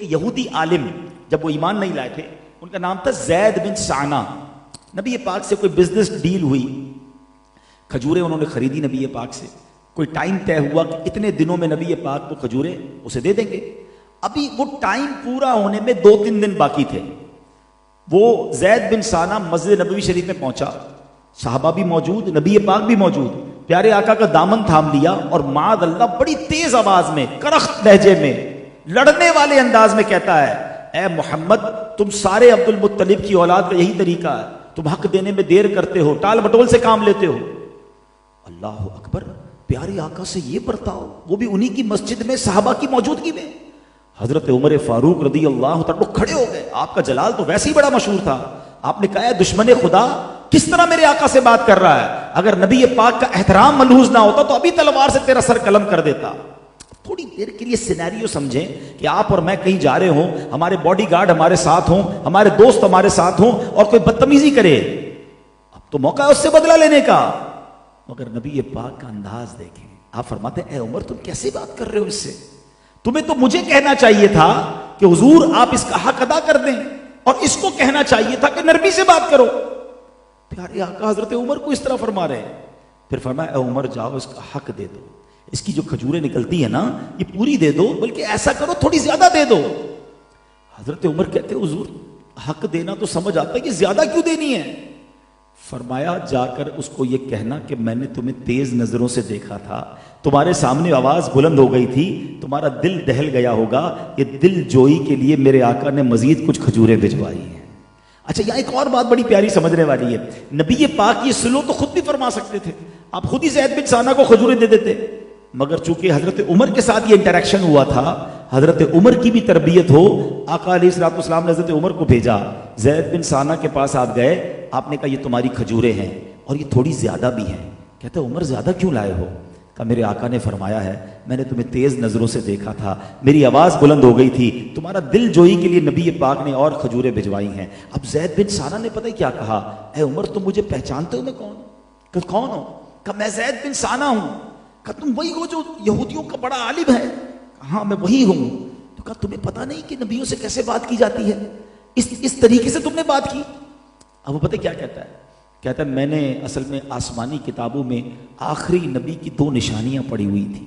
یہودی عالم جب وہ ایمان نہیں لائے تھے، ان کا نام تھا زید بن سعنا. نبی پاک سے کوئی بزنس ڈیل ہوئی، کھجوریں انہوں نے خریدی نبی پاک سے. کوئی ٹائم طے ہوا کہ اتنے دنوں میں نبی پاک کو کھجوریں اسے دے دیں گے. ابھی وہ ٹائم پورا ہونے میں 2-3 دن باقی تھے. وہ زید بن سعنا مسجد نبوی شریف میں پہنچا، صحابہ بھی موجود، نبی پاک بھی موجود. پیارے آقا کا دامن تھام لیا اور معاذ اللہ بڑی تیز آواز میں، کرخت لہجے میں، لڑنے والے انداز میں کہتا ہے، اے محمد، تم سارے عبد المطلب کی اولاد کا یہی طریقہ ہے، تم حق دینے میں دیر کرتے ہو، ٹال بٹول سے کام لیتے ہو. اللہ اکبر، پیارے آقا سے یہ برتاؤ، وہ بھی انہی کی مسجد میں، صحابہ کی موجودگی میں. حضرت عمر فاروق رضی اللہ تعالیٰ کھڑے ہو گئے. آپ کا جلال تو ویسے ہی بڑا مشہور تھا. آپ نے کہا ہے دشمن خدا کس طرح میرے آقا سے بات کر رہا ہے، اگر نبی پاک کا احترام ملحوظ نہ ہوتا تو ابھی تلوار سے تیرا سر قلم کر دیتا. تھوڑی دیر کے لیے سینیریو سمجھیں کہ آپ اور میں کہیں جا رہے ہوں، ہمارے باڈی گارڈ ہمارے ساتھ ہوں، ہمارے دوست ہمارے ساتھ ہوں، اور کوئی بدتمیزی کرے. اب تو موقع ہے اس سے بدلہ لینے کا. مگر نبی پاک کا انداز دیکھیں. آپ فرماتے ہیں، اے عمر تم کیسے بات کر رہے ہو اس سے؟ تمہیں تو مجھے کہنا چاہیے تھا کہ حضور آپ اس کا حق ادا کر دیں، اور اس کو کہنا چاہیے تھا کہ نرمی سے بات کرو. پیارے آقا حضرت عمر کو اس طرح فرما رہے ہیں. پھر فرمایا، اے عمر جاؤ اس کا حق دے دو، اس کی جو کھجوریں نکلتی ہیں نا یہ پوری دے دو، بلکہ ایسا کرو تھوڑی زیادہ دے دو. حضرت عمر کہتے حضور حق دینا تو سمجھ آتا ہے کہ زیادہ کیوں دینی ہے. فرمایا، جا کر اس کو یہ کہنا کہ میں نے تمہیں تیز نظروں سے دیکھا تھا، تمہارے سامنے آواز بلند ہو گئی تھی، تمہارا دل دہل گیا ہوگا، یہ دل جوئی کے لیے میرے آقا نے مزید کچھ کھجوریں بھجوائی ہیں. اچھا، یہاں ایک اور بات بڑی پیاری سمجھنے والی ہے. نبی پاک یہ سلو تو خود بھی فرما سکتے تھے، آپ خود ہی زید بن سعنا کو کھجوریں دے دیتے. مگر چونکہ حضرت عمر کے ساتھ یہ انٹریکشن ہوا تھا، حضرت عمر کی بھی تربیت ہو، آقا علیہ الصلوۃ والسلام نے حضرت عمر کو بھیجا. زید بن سعنا کے پاس آپ گئے، آپ نے کہا یہ تمہاری کھجوریں ہیں اور یہ تھوڑی زیادہ بھی ہیں. کہتے عمر زیادہ کیوں لائے ہو؟ کہا میرے آقا نے فرمایا ہے میں نے تمہیں تیز نظروں سے دیکھا تھا، میری آواز بلند ہو گئی تھی، تمہارا دل جوئی کے لیے نبی پاک نے اور کھجوریں بھجوائی ہیں. اب زید بن سعنا نے پتہ کیا کہا، اے عمر تم مجھے پہچانتے ہو میں کون ہوں؟ کہ کون ہوں؟ کہا میں زید بن سعنا ہوں. کہا تم وہی ہو جو یہودیوں کا بڑا عالم ہے؟ ہاں میں وہی ہوں. تو کہا تمہیں پتہ نہیں کہ نبیوں سے کیسے بات کی جاتی ہے؟ اس طریقے سے تم نے بات کی. اب وہ پتہ کیا کہتا ہے؟ کہتا ہے میں نے اصل میں آسمانی کتابوں میں آخری نبی کی 2 نشانیاں پڑھی ہوئی تھیں،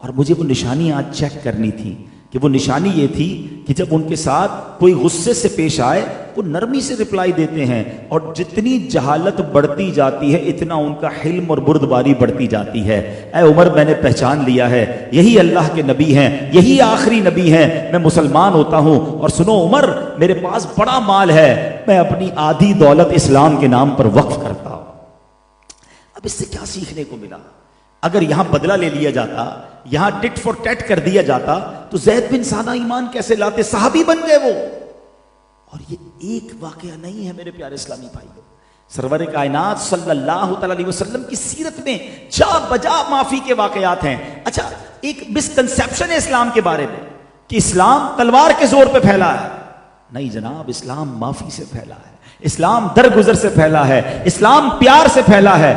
اور مجھے وہ نشانیاں آج چیک کرنی تھی. کہ وہ نشانی یہ تھی کہ جب ان کے ساتھ کوئی غصے سے پیش آئے وہ نرمی سے رپلائی دیتے ہیں، اور جتنی جہالت بڑھتی جاتی ہے اتنا ان کا حلم اور بردباری بڑھتی جاتی ہے. اے عمر میں نے پہچان لیا ہے، یہی اللہ کے نبی ہیں، یہی آخری نبی ہیں، میں مسلمان ہوتا ہوں. اور سنو عمر، میرے پاس بڑا مال ہے، میں اپنی آدھی دولت اسلام کے نام پر وقف کرتا ہوں. اب اس سے کیا سیکھنے کو ملا؟ اگر یہاں بدلہ لے لیا جاتا، یہاں ٹٹ فور ٹیٹ کر دیا جاتا تو زید بن سعنا ایمان کیسے لاتے؟ صحابی بن گئے وہ. اور یہ ایک واقعہ نہیں ہے میرے پیارے اسلامی بھائیوں، سرور کائنات صلی اللہ تعالی علیہ وسلم کی سیرت میں جا بجا معافی کے واقعات ہیں. اچھا، ایک مسکنسیپشن ہے اسلام کے بارے میں کہ اسلام تلوار کے زور پہ پھیلا ہے. نہیں جناب، اسلام معافی سے پھیلا ہے، اسلام درگزر سے پھیلا ہے، اسلام پیار سے پھیلا ہے.